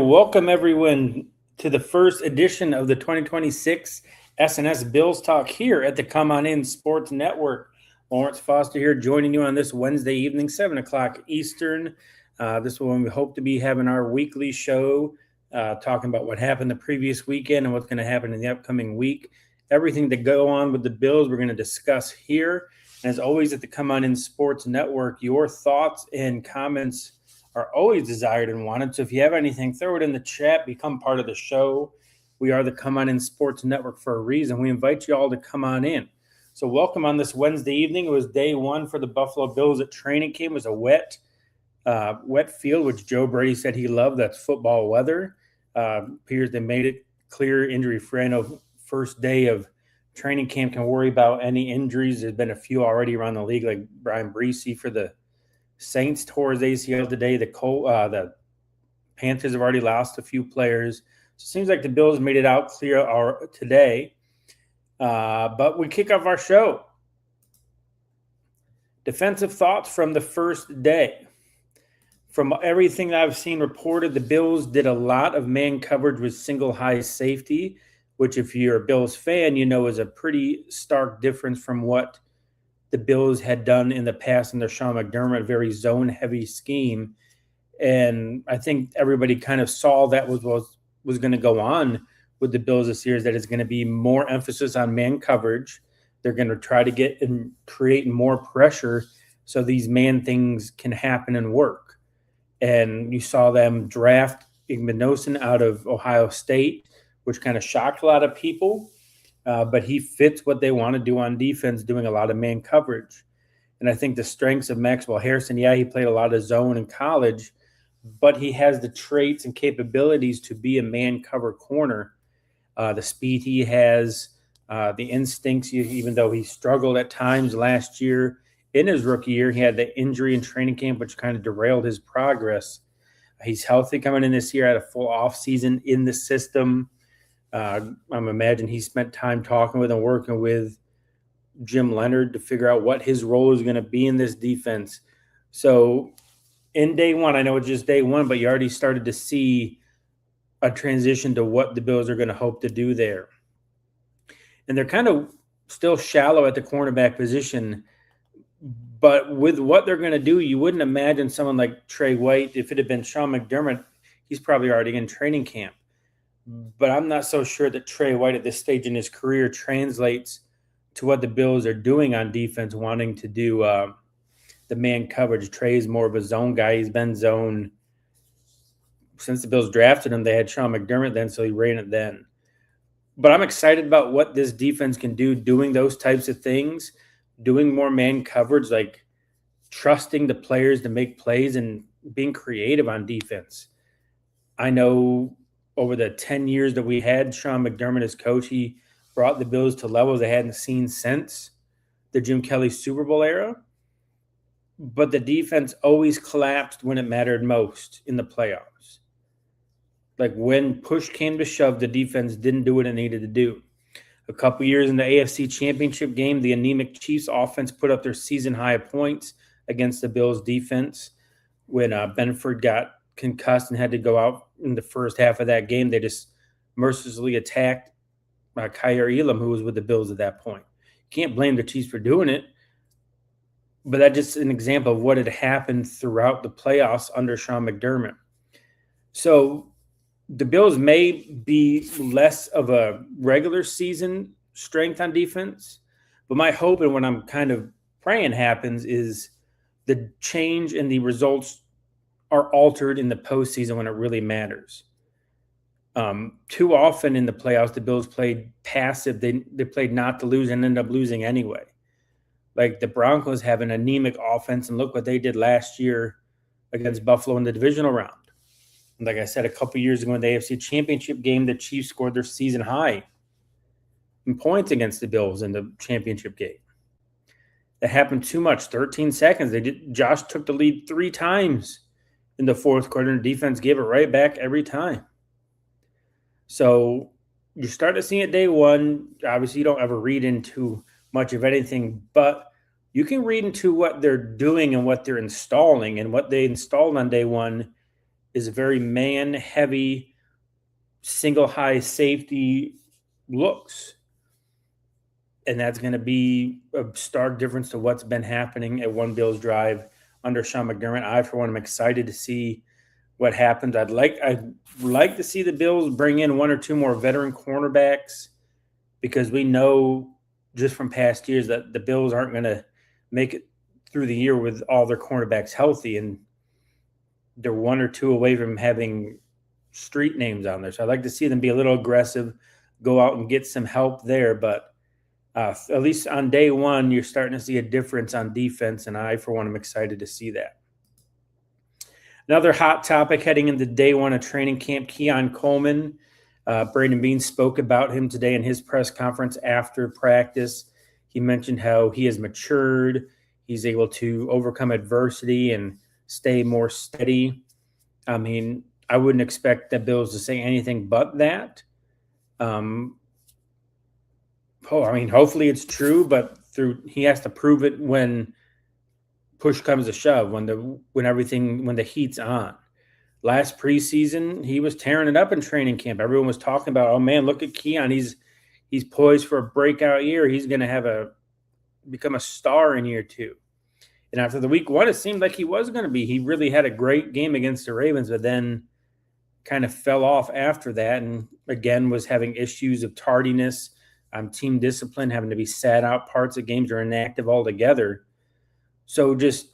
welcome everyone to the first edition of the 2026 S&S Bills Talk here at the Come On In Sports Network. Lawrence Foster here joining you on this Wednesday evening, 7 o'clock Eastern. This is when we hope to be having our weekly show, talking about what happened the previous weekend and what's going to happen in the upcoming week. Everything to go on with the Bills we're going to discuss here. And as always at the Come On In Sports Network, your thoughts and comments are always desired and wanted. So if you have anything, throw it in the chat, become part of the show. We are the Come On In Sports Network for a reason. We invite you all to come on in. So welcome on this Wednesday evening. It was day one for the Buffalo Bills at training camp. It was a wet field, which Joe Brady said he loved. That's football weather. Appears they made it clear, injury-free. I know first day of training camp can worry about any injuries. There's been a few already around the league, like Brian Breesy for the Saints tore his ACL today. The Panthers have already lost a few players. So it seems like the Bills made it out clear today. But we kick off our show. Defensive thoughts from the first day. From everything I've seen reported, the Bills did a lot of man coverage with single high safety, which if you're a Bills fan, you know is a pretty stark difference from what the Bills had done in the past in their Sean McDermott, very zone-heavy scheme. And I think everybody kind of saw that was going to go on with the Bills this year, is that it's going to be more emphasis on man coverage. They're going to try to get and create more pressure so these man things can happen and work. And you saw them draft Igmanosin out of Ohio State, which kind of shocked a lot of people. But he fits what they want to do on defense, doing a lot of man coverage. And I think the strengths of Maxwell Harrison, he played a lot of zone in college, but he has the traits and capabilities to be a man cover corner. The speed he has, the instincts, even though he struggled at times last year in his rookie year, he had the injury in training camp, which kind of derailed his progress. He's healthy coming in this year, had a full offseason in the system. I'm imagining he spent time talking with and working with Jim Leonard to figure out what his role is going to be in this defense. So in day one, I know it's just day one, but you already started to see a transition to what the Bills are going to hope to do there. And they're kind of still shallow at the cornerback position, but with what they're going to do, you wouldn't imagine someone like Trey White. If it had been Sean McDermott, he's probably already in training camp. But I'm not so sure that Trey White at this stage in his career translates to what the Bills are doing on defense, wanting to do the man coverage. Trey's more of a zone guy. He's been zone since the Bills drafted him. They had Sean McDermott then, so he ran it then. But I'm excited about what this defense can do, doing those types of things, doing more man coverage, like trusting the players to make plays and being creative on defense. I know over the 10 years that we had Sean McDermott as coach, he brought the Bills to levels they hadn't seen since the Jim Kelly Super Bowl era. But the defense always collapsed when it mattered most in the playoffs. Like when push came to shove, the defense didn't do what it needed to do. A couple years in the AFC Championship game, the anemic Chiefs offense put up their season-high points against the Bills defense. When Benford got concussed and had to go out in the first half of that game, they just mercilessly attacked Kyer Elam, who was with the Bills at that point. You can't blame the Chiefs for doing it, but that's just an example of what had happened throughout the playoffs under Sean McDermott. So the Bills may be less of a regular season strength on defense, but my hope and what I'm kind of praying happens is the change in the results are altered in the postseason when it really matters. Too often in the playoffs, the Bills played passive. They played not to lose and ended up losing anyway. Like the Broncos have an anemic offense, and look what they did last year against Buffalo in the divisional round. And like I said, a couple years ago in the AFC Championship game, the Chiefs scored their season high in points against the Bills in the championship game. That happened too much, 13 seconds. Josh took the lead 3 times in the fourth quarter, and defense gave it right back every time. So you start to see it day one. Obviously, you don't ever read into much of anything, but you can read into what they're doing and what they're installing. And what they installed on day one is a very man-heavy, single high safety looks. And that's going to be a stark difference to what's been happening at One Bills Drive under Sean McDermott. I, for one, am excited to see what happens. I'd like to see the Bills bring in one or two more veteran cornerbacks, because we know just from past years that the Bills aren't going to make it through the year with all their cornerbacks healthy, and they're one or two away from having street names on there. So I'd like to see them be a little aggressive, go out and get some help there. But at least on day one, you're starting to see a difference on defense, and I, for one, am excited to see that. Another hot topic heading into day one of training camp, Keon Coleman. Brandon Beane spoke about him today in his press conference after practice. He mentioned how he has matured. He's able to overcome adversity and stay more steady. I mean, I wouldn't expect the Bills to say anything but that. Hopefully it's true, but he has to prove it when push comes to shove, when the heat's on. Last preseason, he was tearing it up in training camp. Everyone was talking about, oh man, look at Keon. He's poised for a breakout year. He's going to become a star in year two. And after the week one, it seemed like he was going to be. He really had a great game against the Ravens, but then kind of fell off after that, and again was having issues of tardiness, team discipline, having to be sat out parts of games or inactive altogether. So just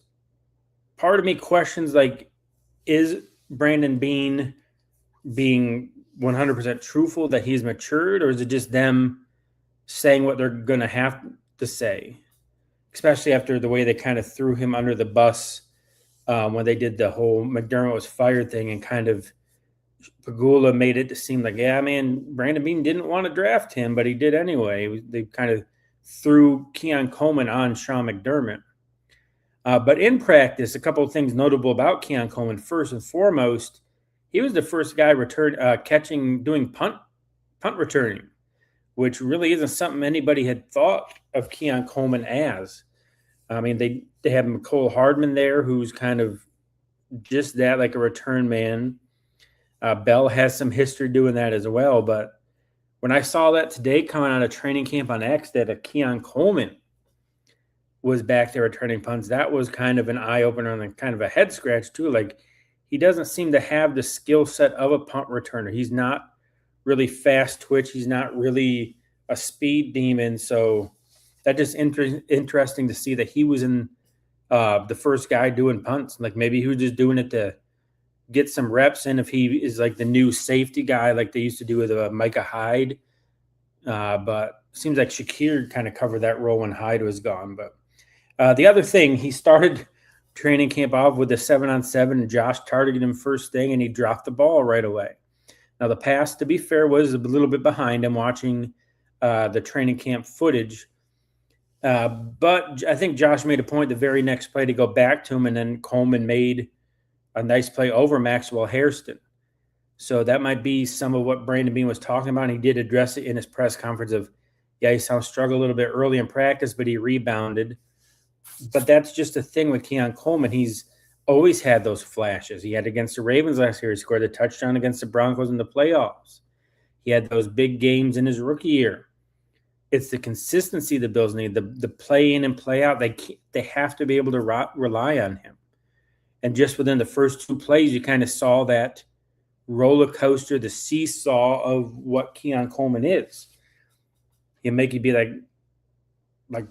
part of me questions, like, is Brandon Beane being 100% truthful that he's matured, or is it just them saying what they're going to have to say, especially after the way they kind of threw him under the bus when they did the whole McDermott was fired thing, and kind of Pagula made it to seem like, yeah, man, Brandon Beane didn't want to draft him, but he did anyway. They kind of threw Keon Coleman on Sean McDermott. But in practice, a couple of things notable about Keon Coleman. First and foremost, he was the first guy doing punt returning, which really isn't something anybody had thought of Keon Coleman as. I mean, they have Mecole Hardman there, who's kind of just that, like a return man. Bell has some history doing that as well. But when I saw that today coming out of training camp on X, that a Keon Coleman was back there returning punts, that was kind of an eye-opener and kind of a head-scratch too. Like, he doesn't seem to have the skill set of a punt returner. He's not really fast twitch. He's not really a speed demon. So that's just interesting to see that he was in the first guy doing punts. Like, maybe he was just doing it to get some reps in if he is like the new safety guy like they used to do with Micah Hyde. But seems like Shakir kind of covered that role when Hyde was gone. But the other thing, he started training camp off with a 7-on-7, and Josh targeted him first thing, and he dropped the ball right away. Now, the pass, to be fair, was a little bit behind him watching the training camp footage. But I think Josh made a point the very next play to go back to him, and then Coleman made a nice play over Maxwell Hairston. So that might be some of what Brandon Beane was talking about. And he did address it in his press conference of, yeah, he struggled a little bit early in practice, but he rebounded. But that's just a thing with Keon Coleman. He's always had those flashes. He had against the Ravens last year. He scored a touchdown against the Broncos in the playoffs. He had those big games in his rookie year. It's the consistency the Bills need, the play in and play out. They have to be able to rely on him. And just within the first two plays, you kind of saw that roller coaster, the seesaw of what Keon Coleman is. He'll make you be like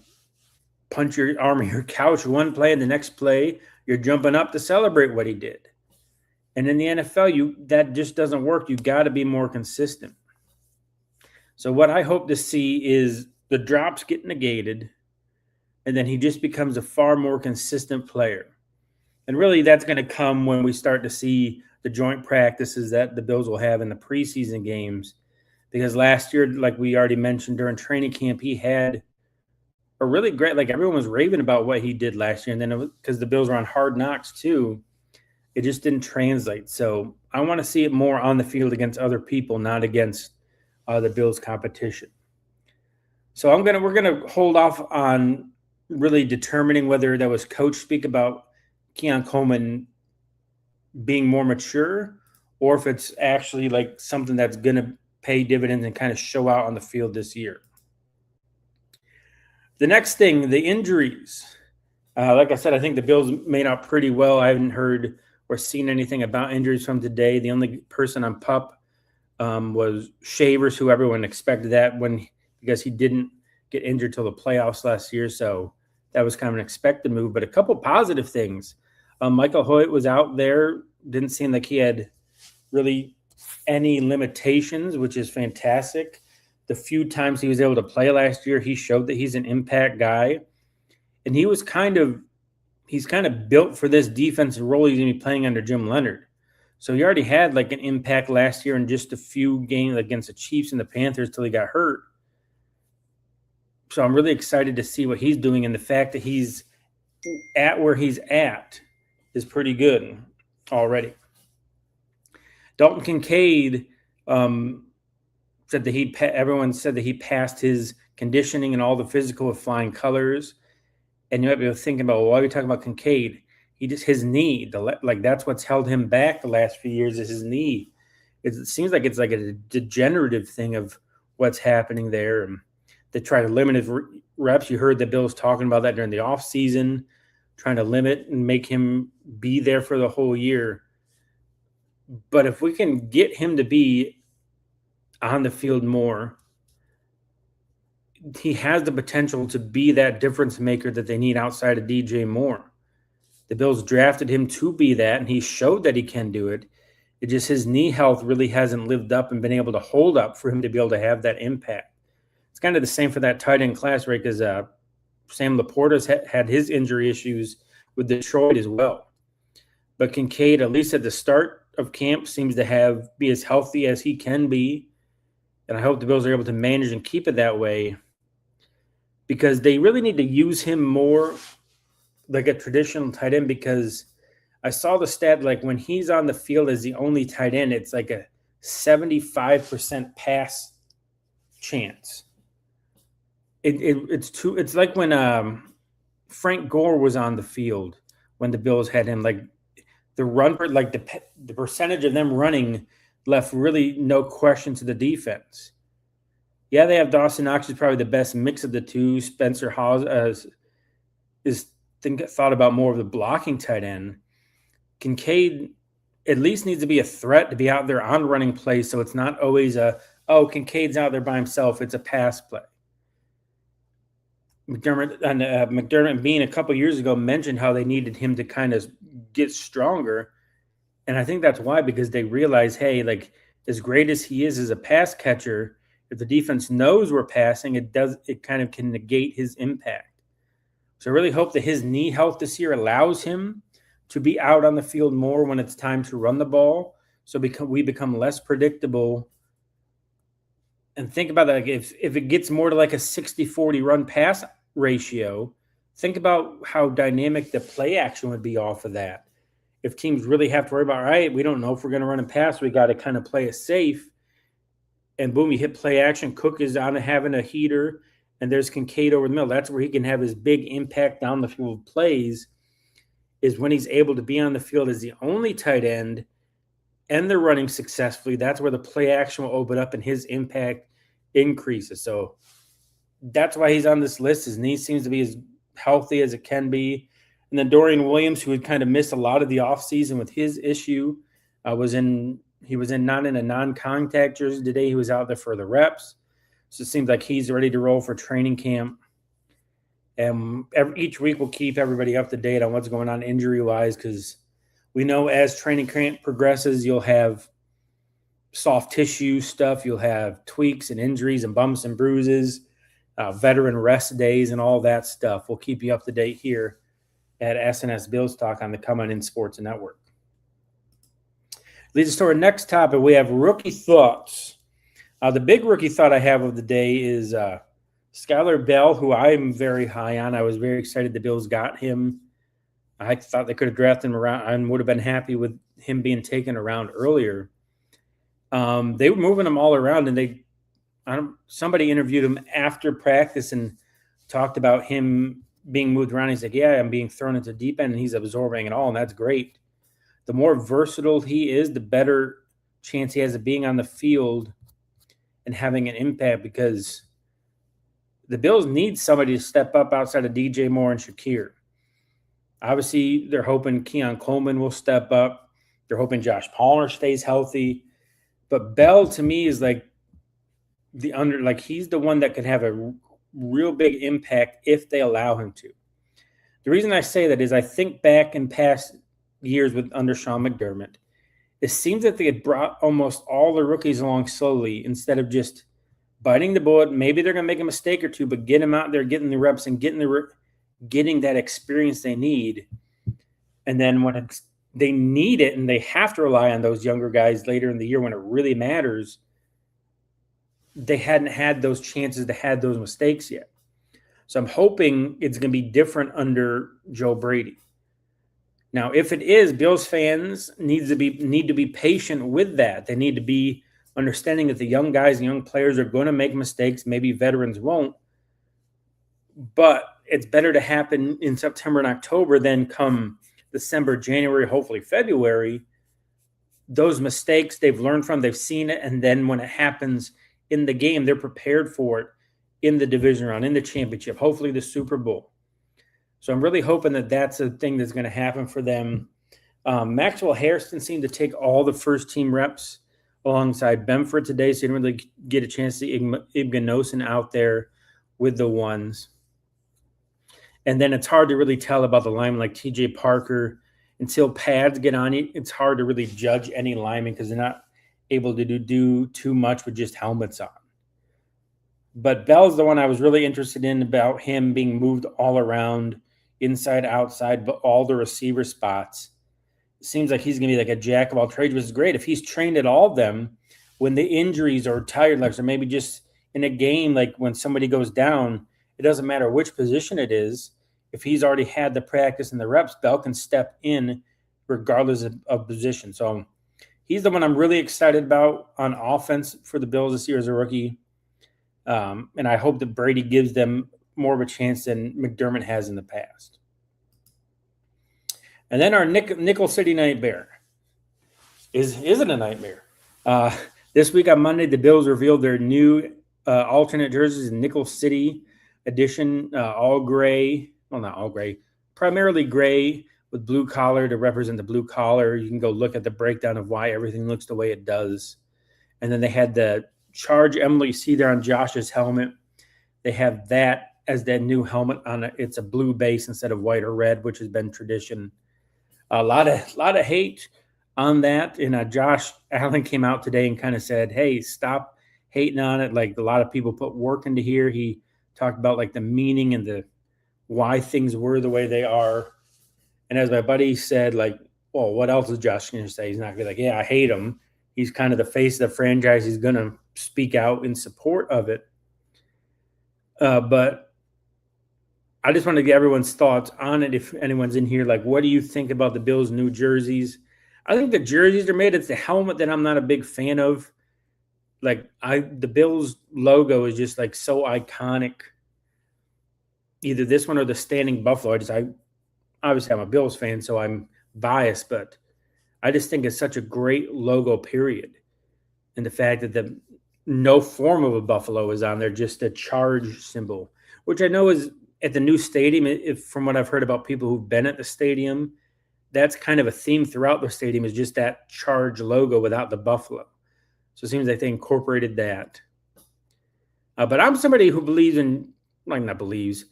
punch your arm on your couch one play, and the next play you're jumping up to celebrate what he did. And in the NFL, that just doesn't work. You got to be more consistent. So what I hope to see is the drops get negated, and then he just becomes a far more consistent player. And really, that's going to come when we start to see the joint practices that the Bills will have in the preseason games. Because last year, like we already mentioned during training camp, he had a really great, like everyone was raving about what he did last year. And then because the Bills were on Hard Knocks too, it just didn't translate. So I want to see it more on the field against other people, not against the Bills competition. So we're going to hold off on really determining whether that was coach speak about Keon Coleman being more mature, or if it's actually like something that's going to pay dividends and kind of show out on the field this year. The next thing, the injuries. Like I said, I think the Bills made out pretty well. I haven't heard or seen anything about injuries from today. The only person on PUP was Shavers, who everyone expected that because he didn't get injured till the playoffs last year. So that was kind of an expected move. But a couple positive things. Michael Hoyt was out there. Didn't seem like he had really any limitations, which is fantastic. The few times he was able to play last year, he showed that he's an impact guy. And he's kind of built for this defensive role he's going to be playing under Jim Leonard. So he already had like an impact last year in just a few games against the Chiefs and the Panthers till he got hurt. So I'm really excited to see what he's doing. And the fact that he's at where he's at is pretty good already. Dalton Kincaid said that everyone said that he passed his conditioning and all the physical with flying colors. And you might be thinking about, well, why are we talking about Kincaid? His knee, that's what's held him back the last few years is his knee. It seems like it's like a degenerative thing of what's happening there. And they try to limit his reps. You heard the Bills talking about that during the offseason, trying to limit and make him be there for the whole year. But if we can get him to be on the field more, he has the potential to be that difference maker that they need outside of DJ Moore. The Bills drafted him to be that, and he showed that he can do it. It just his knee health really hasn't lived up and been able to hold up for him to be able to have that impact. It's kind of the same for that tight end class, right? Because Sam Laporta's had his injury issues with Detroit as well. But Kincaid, at least at the start of camp, seems to be as healthy as he can be. And I hope the Bills are able to manage and keep it that way, because they really need to use him more like a traditional tight end, because I saw the stat, like when he's on the field as the only tight end, it's like a 75% pass chance. It's like when Frank Gore was on the field when the Bills had him, like the run, like the percentage of them running left really no question to the defense. Yeah, they have Dawson Knox, who's probably the best mix of the two. Spencer Hawes is thought about more of the blocking tight end. Kincaid at least needs to be a threat to be out there on running plays, so it's not always Kincaid's out there by himself. It's a pass play. McDermott and Bean a couple years ago mentioned how they needed him to kind of get stronger, and I think that's why, because they realize, hey, like as great as he is as a pass catcher, if the defense knows we're passing, it kind of can negate his impact. So I really hope that his knee health this year allows him to be out on the field more when it's time to run the ball, so we become less predictable. And think about that. Like if it gets more to like a 60-40 run pass ratio, think about how dynamic the play action would be off of that. If teams really have to worry about, all right, we don't know if we're going to run and pass, we got to kind of play it safe. And boom, you hit play action. Cook is on having a heater, and there's Kincaid over the middle. That's where he can have his big impact down the field plays, is when he's able to be on the field as the only tight end and they're running successfully. That's where the play action will open up and his impact increases. So that's why he's on this list. His knee seems to be as healthy as it can be. And then Dorian Williams, who had kind of missed a lot of the offseason with his issue, was not in a non-contact jersey today. He was out there for the reps. So it seems like he's ready to roll for training camp. And each week we'll keep everybody up to date on what's going on injury-wise, because we know as training camp progresses, you'll have soft tissue stuff. You'll have tweaks and injuries and bumps and bruises, veteran rest days, and all that stuff. We'll keep you up to date here at S&S Bills Talk on the Come On In Sports Network. Leads us to our next topic. We have rookie thoughts. The big rookie thought I have of the day is Skylar Bell, who I'm very high on. I was very excited the Bills got him. I thought they could have drafted him around and would have been happy with him being taken around earlier. They were moving him all around, and somebody interviewed him after practice and talked about him being moved around. He's like, yeah, I'm being thrown into deep end, and he's absorbing it all, and that's great. the more versatile he is, the better chance he has of being on the field and having an impact, because the Bills need somebody to step up outside of DJ Moore and Shakir. Obviously, they're hoping Keon Coleman will step up. They're hoping Josh Palmer stays healthy. But Bell, to me, is like he's the one that could have a real big impact if they allow him to. The reason I say that is I think back in past years under Sean McDermott, it seems that they had brought almost all the rookies along slowly instead of just biting the bullet. Maybe they're going to make a mistake or two, but get them out there, getting the reps and getting that experience they need. And then when they need it and they have to rely on those younger guys later in the year when it really matters, they hadn't had those chances to have those mistakes yet. So I'm hoping it's going to be different under Joe Brady. Now, if it is, Bills fans need to be patient with that. They need to be understanding that the young guys and young players are going to make mistakes. Maybe veterans won't. But it's better to happen in September and October than come December, January, hopefully February. Those mistakes they've learned from, they've seen it, and then when it happens in the game, they're prepared for it in the division round, in the championship, hopefully the Super Bowl. So I'm really hoping that that's a thing that's going to happen for them. Maxwell Harrison seemed to take all the first-team reps alongside Benford today, so you didn't really get a chance to see Ignosin out there with the ones. And then it's hard to really tell about the linemen like T.J. Parker. Until pads get on it, it's hard to really judge any linemen because they're not able to do too much with just helmets on. But Bell's the one I was really interested in about him being moved all around, inside, outside, but all the receiver spots. It seems like he's going to be like a jack of all trades, which is great. If he's trained at all of them, when the injuries or tired legs, or maybe just in a game, like when somebody goes down, it doesn't matter which position it is. If he's already had the practice and the reps, Bell can step in regardless of position. So he's the one I'm really excited about on offense for the Bills this year as a rookie. And I hope that Brady gives them more of a chance than McDermott has in the past. And then our Nickel City Nightmare isn't a nightmare. This week on Monday, the Bills revealed their new alternate jerseys, Nickel City edition, all gray. Well, not all gray, primarily gray with blue collar to represent the blue collar. You can go look at the breakdown of why everything looks the way it does. And then they had the charge emblem you see there on Josh's helmet. They have that as that new helmet on it. It's a blue base instead of white or red, which has been tradition. A lot of hate on that. And Josh Allen came out today and kind of said, hey, stop hating on it. Like, a lot of people put work into here. He talked about like the meaning and the why things were the way they are. And as my buddy said, like, well, what else is Josh going to say? He's not going to be like, yeah, I hate him. He's kind of the face of the franchise. He's going to speak out in support of it. But I just want to get everyone's thoughts on it. If anyone's in here, like, what do you think about the Bills' new jerseys? I think the jerseys are made. It's the helmet that I'm not a big fan of. Like, the Bills logo is just like so iconic. Either this one or the standing buffalo. Obviously I'm a Bills fan, so I'm biased, but I just think it's such a great logo, period. And the fact that no form of a buffalo is on there, just a charge symbol, which I know is at the new stadium. From what I've heard about people who've been at the stadium, that's kind of a theme throughout the stadium, is just that charge logo without the buffalo. So it seems like they incorporated that. But I'm somebody who believes in, like, not believes,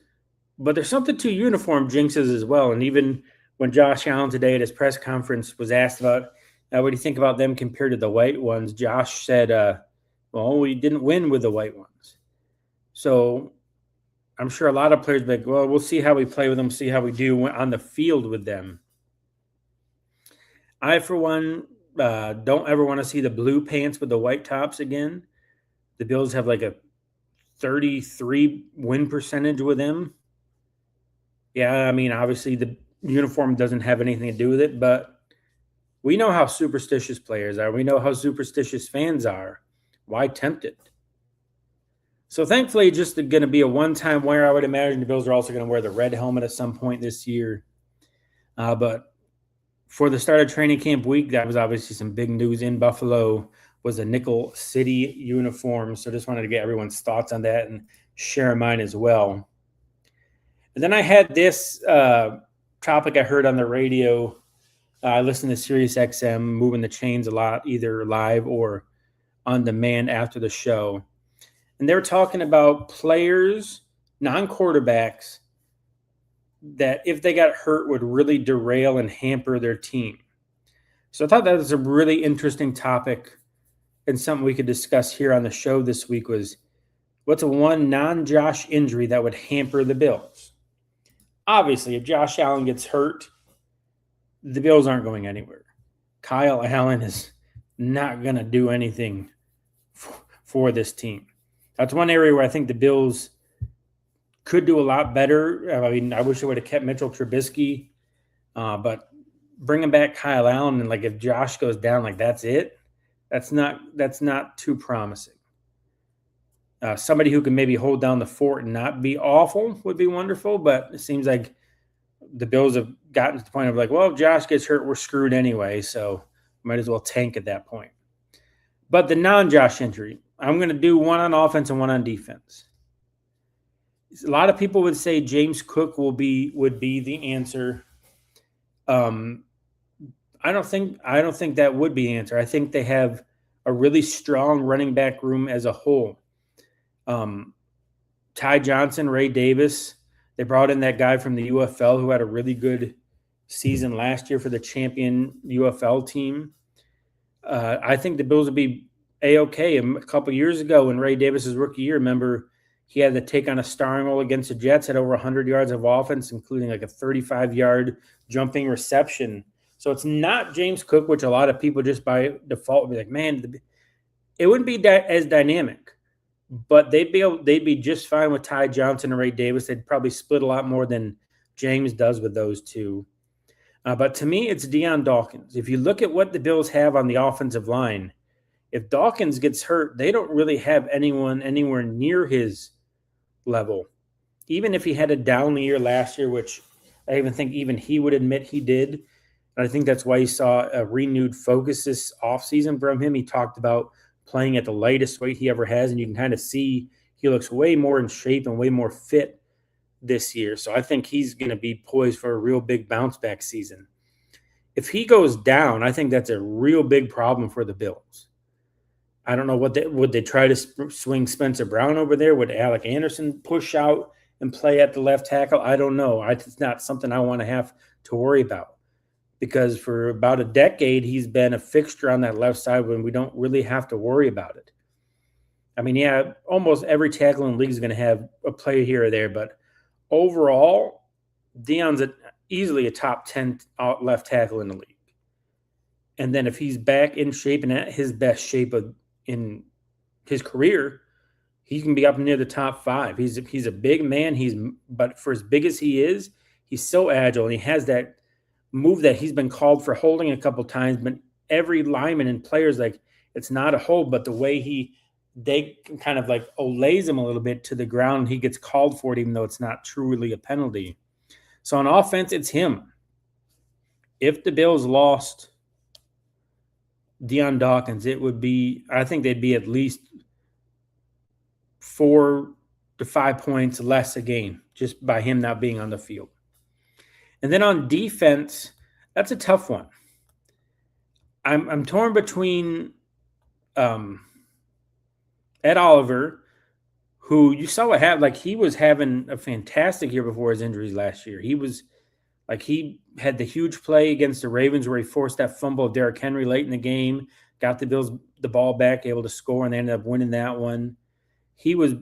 but there's something to uniform jinxes as well. And even when Josh Allen today at his press conference was asked about what do you think about them compared to the white ones, Josh said, well, we didn't win with the white ones. So I'm sure a lot of players will be like, well, we'll see how we play with them, see how we do on the field with them. I, for one, don't ever want to see the blue pants with the white tops again. The Bills have like a 33 win percentage with them. Yeah, I mean, obviously the uniform doesn't have anything to do with it, but we know how superstitious players are. We know how superstitious fans are. Why tempt it? So thankfully, just going to be a one-time wear. I would imagine the Bills are also going to wear the red helmet at some point this year. But For the start of training camp week, that was obviously some big news in Buffalo, was a Nickel City uniform. So just wanted to get everyone's thoughts on that and share mine as well. And then I had this topic I heard on the radio. I listen to Sirius XM, moving the chains a lot, either live or on demand after the show. And they were talking about players, non-quarterbacks, that if they got hurt would really derail and hamper their team. So I thought that was a really interesting topic and something we could discuss here on the show this week was what's a one non-Josh injury that would hamper the Bills? Obviously, if Josh Allen gets hurt, the Bills aren't going anywhere. Kyle Allen is not going to do anything for this team. That's one area where I think the Bills could do a lot better. I mean, I wish they would have kept Mitchell Trubisky, but bringing back Kyle Allen and like if Josh goes down, like that's it. That's not too promising. Somebody who can maybe hold down the fort and not be awful would be wonderful, but it seems like the Bills have gotten to the point of like, well, if Josh gets hurt, we're screwed anyway, so might as well tank at that point. But the non-Josh injury, I'm going to do one on offense and one on defense. A lot of people would say James Cook would be the answer. I don't think that would be the answer. I think they have a really strong running back room as a whole. Ty Johnson, Ray Davis. They brought in that guy from the UFL who had a really good season last year for the champion UFL team. I think the Bills would be A-okay. A couple years ago in Ray Davis's rookie year, remember he had to take on a starring role against the Jets, had over 100 yards of offense, including like a 35-yard jumping reception. So it's not James Cook, which a lot of people just by default would be like, man, it wouldn't be as dynamic. But they'd be just fine with Ty Johnson and Ray Davis. They'd probably split a lot more than James does with those two. But to me, it's Deion Dawkins. If you look at what the Bills have on the offensive line, if Dawkins gets hurt, they don't really have anyone anywhere near his level. Even if he had a down year last year, which I even think even he would admit he did. And I think that's why you saw a renewed focus this offseason from him. He talked about playing at the lightest weight he ever has, and you can kind of see he looks way more in shape and way more fit this year. So I think he's going to be poised for a real big bounce back season. If he goes down, I think that's a real big problem for the Bills. I don't know would they try to swing Spencer Brown over there? Would Alec Anderson push out and play at the left tackle? I don't know. It's not something I want to have to worry about. Because for about a decade, he's been a fixture on that left side when we don't really have to worry about it. I mean, yeah, almost every tackle in the league is going to have a play here or there, but overall, Deion's easily a top 10 left tackle in the league. And then if he's back in shape and at his best shape in his career, he can be up near the top 5. He's a big man. But for as big as he is, he's so agile, and he has that move that he's been called for holding a couple times, but every lineman and player's like, it's not a hold, but the way they kind of like olays him a little bit to the ground, he gets called for it, even though it's not truly a penalty. So on offense, it's him. If the Bills lost Deion Dawkins, I think they'd be at least 4 to 5 points less a game just by him not being on the field. And then on defense, that's a tough one. I'm torn between Ed Oliver, who you saw what happened. Like he was having a fantastic year before his injuries last year. He had the huge play against the Ravens where he forced that fumble of Derrick Henry late in the game, got the Bills the ball back, able to score, and they ended up winning that one. He was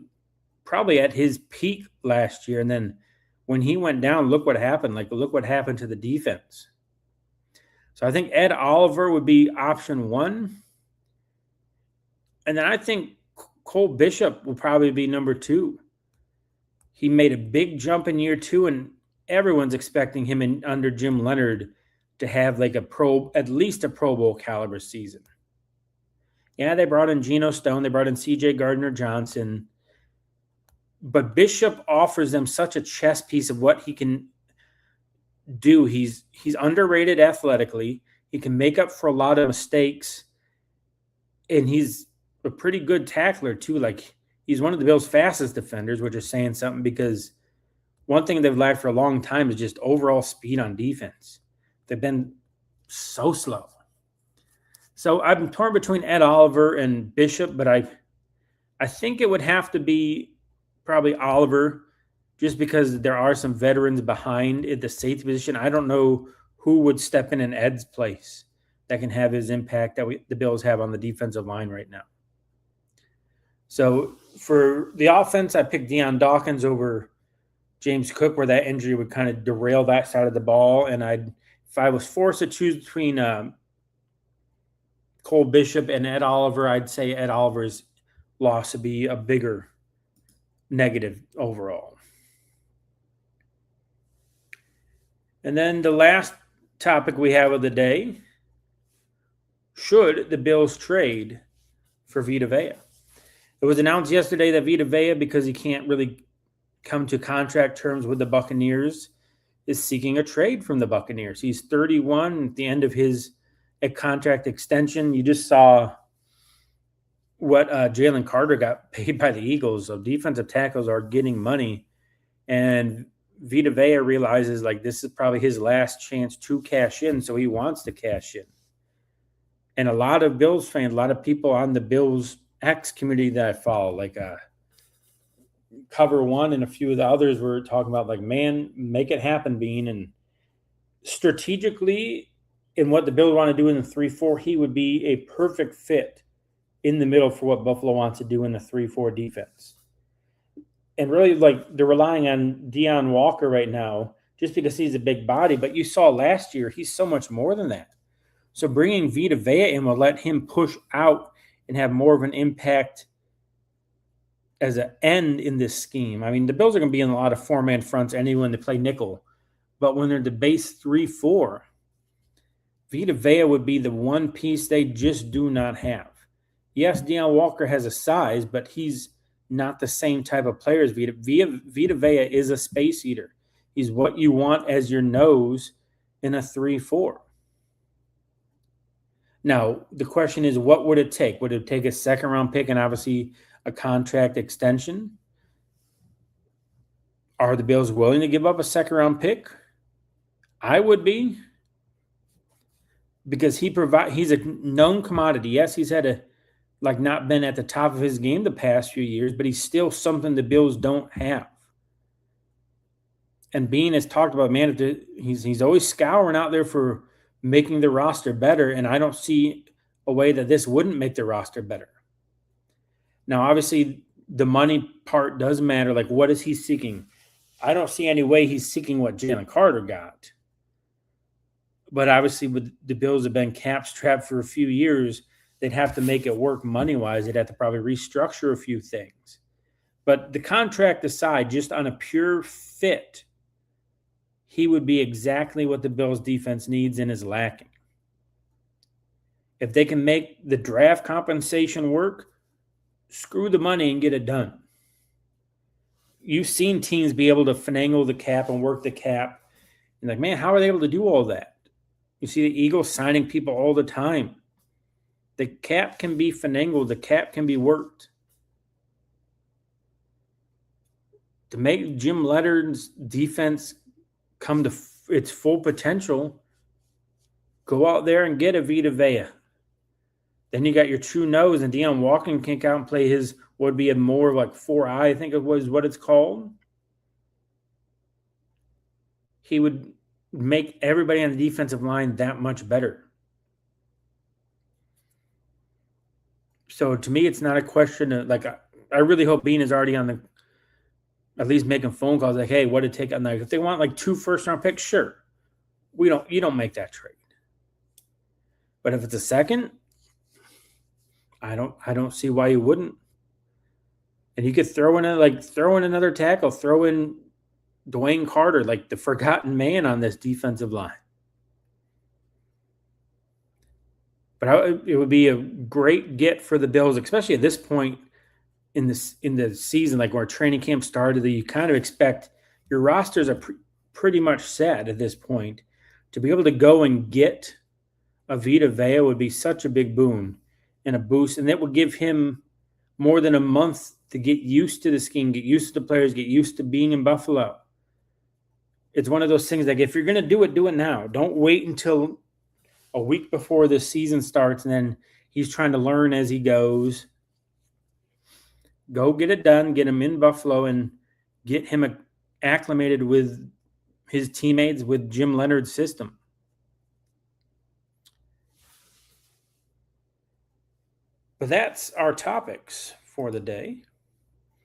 probably at his peak last year, and then when he went down, look what happened. Like, look what happened to the defense. So I think Ed Oliver would be option 1. And then I think Cole Bishop will probably be number 2. He made a big jump in year 2, and everyone's expecting him under Jim Leonard to have like at least a Pro Bowl caliber season. Yeah, they brought in Geno Stone. They brought in C.J. Gardner-Johnson. But Bishop offers them such a chess piece of what he can do. He's underrated athletically. He can make up for a lot of mistakes, and he's a pretty good tackler too. Like he's one of the Bills' fastest defenders, which is saying something because one thing they've lacked for a long time is just overall speed on defense. They've been so slow. So I'm torn between Ed Oliver and Bishop, but I think it would have to be probably Oliver, just because there are some veterans behind at the safety position. I don't know who would step in Ed's place that can have his impact that the Bills have on the defensive line right now. So for the offense, I picked Deion Dawkins over James Cook, where that injury would kind of derail that side of the ball. And if I was forced to choose between Cole Bishop and Ed Oliver, I'd say Ed Oliver's loss would be a bigger negative overall. And then the last topic we have of the day, should the Bills trade for Vita Vea? It was announced yesterday that Vita Vea, because he can't really come to contract terms with the Buccaneers, is seeking a trade from the Buccaneers. He's 31 at the end of his contract extension. You just saw what Jalen Carter got paid by the Eagles. So defensive tackles are getting money. And Vita Vea realizes like this is probably his last chance to cash in. So he wants to cash in. And a lot of Bills fans, a lot of people on the Bills X community that I follow, like Cover One and a few of the others were talking about like, man, make it happen, Bean. And strategically, in what the Bills want to do in the 3-4, he would be a perfect fit in the middle for what Buffalo wants to do in the 3-4 defense. And really, like, they're relying on Deion Walker right now just because he's a big body. But you saw last year, he's so much more than that. So bringing Vita Vea in will let him push out and have more of an impact as an end in this scheme. I mean, the Bills are going to be in a lot of four-man fronts anyway when they play nickel. But when they're the base 3-4, Vita Vea would be the one piece they just do not have. Yes, Deion Walker has a size, but he's not the same type of player as Vita. Vita Vea is a space eater. He's what you want as your nose in a 3-4. Now, the question is, what would it take? Would it take a second-round pick and obviously a contract extension? Are the Bills willing to give up a second-round pick? I would be, because he's a known commodity. Yes, he's had not been at the top of his game the past few years, but he's still something the Bills don't have. And Bean has talked about, man, he's always scouring out there for making the roster better, and I don't see a way that this wouldn't make the roster better. Now, obviously, the money part does matter. Like, what is he seeking? I don't see any way he's seeking what Jalen Carter got. But obviously, with the Bills have been cap-strapped for a few years, they'd have to make it work money-wise. They'd have to probably restructure a few things. But the contract aside, just on a pure fit, he would be exactly what the Bills' defense needs and is lacking. If they can make the draft compensation work, screw the money and get it done. You've seen teams be able to finagle the cap and work the cap. And like, man, how are they able to do all that? You see the Eagles signing people all the time. The cap can be finagled. The cap can be worked. To make Jim Leonard's defense come to its full potential, go out there and get a Vita Vea. Then you got your true nose, and Deion Walker can out and play his what would be a more like 4-eye, I think it was what it's called. He would make everybody on the defensive line that much better. So to me, it's not a question of like I really hope Bean is already on at least making phone calls like, hey, what did it take? Like, if they want like 2 first-round picks, sure. You don't make that trade. But if it's a second, I don't see why you wouldn't. And you could throw in another tackle, throw in Dwayne Carter, like the forgotten man on this defensive line. But it would be a great get for the Bills, especially at this point in the season, like where training camp started, that you kind of expect your rosters are pretty much set at this point. To be able to go and get a Vita Vea would be such a big boon and a boost, and that would give him more than a month to get used to the scheme, get used to the players, get used to being in Buffalo. It's one of those things like if you're going to do it now. Don't wait until a week before the season starts and then he's trying to learn as he goes. Go get it done, get him in Buffalo, and get him acclimated with his teammates, with Jim Leonard's system. But that's our topics for the day.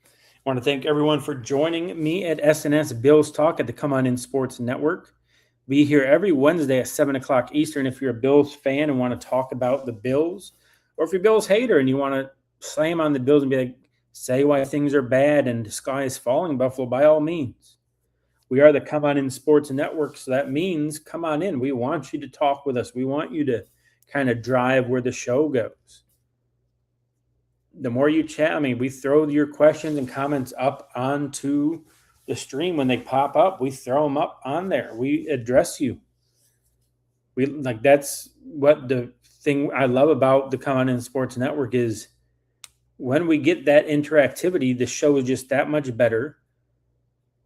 I want to thank everyone for joining me at S&S Bills Talk at the Come On In Sports Network. Be here every Wednesday at 7 o'clock Eastern if you're a Bills fan and want to talk about the Bills, or if you're a Bills hater and you want to slam on the Bills and be like, say why things are bad and the sky is falling, Buffalo, by all means. We are the Come On In Sports Network, so that means come on in. We want you to talk with us. We want you to kind of drive where the show goes. The more you chat, we throw your questions and comments up onto the stream when they pop up. We throw them up on there. We address you. That's what the thing I love about the Come On In Sports Network is. When we get that interactivity, the show is just that much better,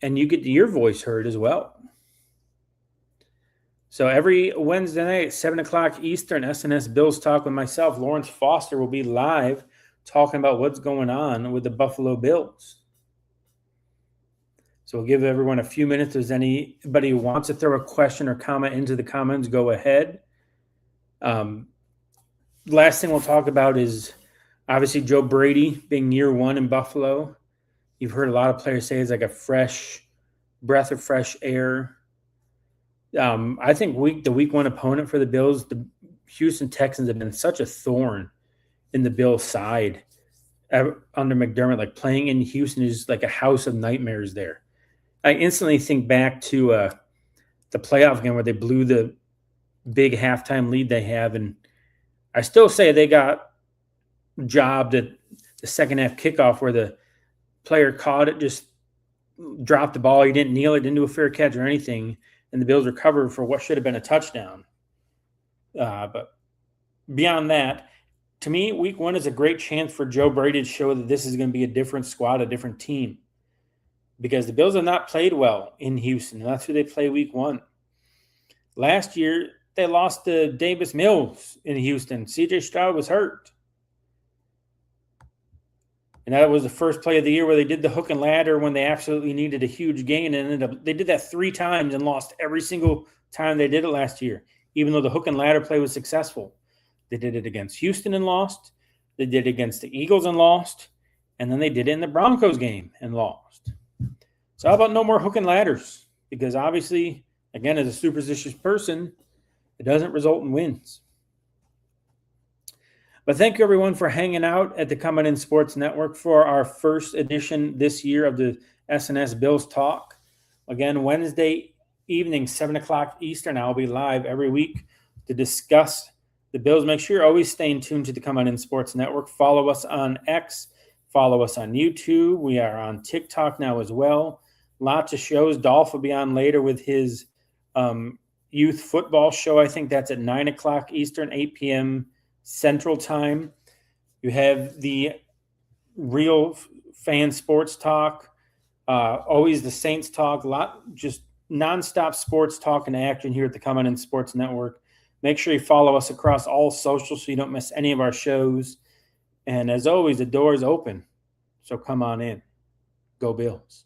and you get your voice heard as well. So every Wednesday night at 7 o'clock Eastern, S&S Bills Talk with myself, Lawrence Foster, will be live talking about what's going on with the Buffalo Bills. So we'll give everyone a few minutes. If there's anybody who wants to throw a question or comment into the comments, go ahead. Last thing we'll talk about is obviously Joe Brady being year one in Buffalo. You've heard a lot of players say it's like a fresh breath of fresh air. I think the week one opponent for the Bills, the Houston Texans, have been such a thorn in the Bills' side under McDermott. Like playing in Houston is like a house of nightmares there. I instantly think back to the playoff game where they blew the big halftime lead they have, and I still say they got jobbed at the second half kickoff where the player caught it, just dropped the ball. He didn't kneel it, didn't do a fair catch or anything, and the Bills recovered for what should have been a touchdown. But beyond that, to me, week one is a great chance for Joe Brady to show that this is going to be a different squad, a different team. Because the Bills have not played well in Houston. And that's who they play week one. Last year, they lost to Davis Mills in Houston. C.J. Stroud was hurt. And that was the first play of the year where they did the hook and ladder when they absolutely needed a huge gain. And they did that 3 times and lost every single time they did it last year, even though the hook and ladder play was successful. They did it against Houston and lost. They did it against the Eagles and lost. And then they did it in the Broncos game and lost. So how about no more hook and ladders? Because obviously, again, as a superstitious person, it doesn't result in wins. But thank you, everyone, for hanging out at the Come On In Sports Network for our first edition this year of the S&S Bills Talk. Again, Wednesday evening, 7 o'clock Eastern. I'll be live every week to discuss the Bills. Make sure you're always staying tuned to the Come On In Sports Network. Follow us on X. Follow us on YouTube. We are on TikTok now as well. Lots of shows. Dolph will be on later with his youth football show. I think that's at 9 o'clock Eastern, 8 p.m. Central Time. You have the Real Fan Sports Talk, always the Saints Talk, just nonstop sports talk and action here at the Come On In Sports Network. Make sure you follow us across all socials so you don't miss any of our shows. And as always, the door is open, so come on in. Go Bills.